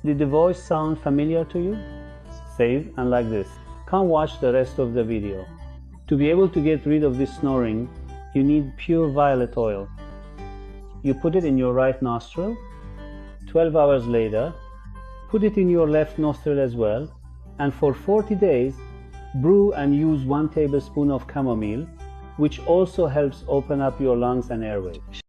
Did the voice sound familiar to you? Save and like this. Can't watch the rest of the video. To be able to get rid of this snoring, you need pure violet oil. You put it in your right nostril. 12 hours later, put it in your left nostril as well, and for 40 days, brew and use 1 tablespoon of chamomile, which also helps open up your lungs and airways.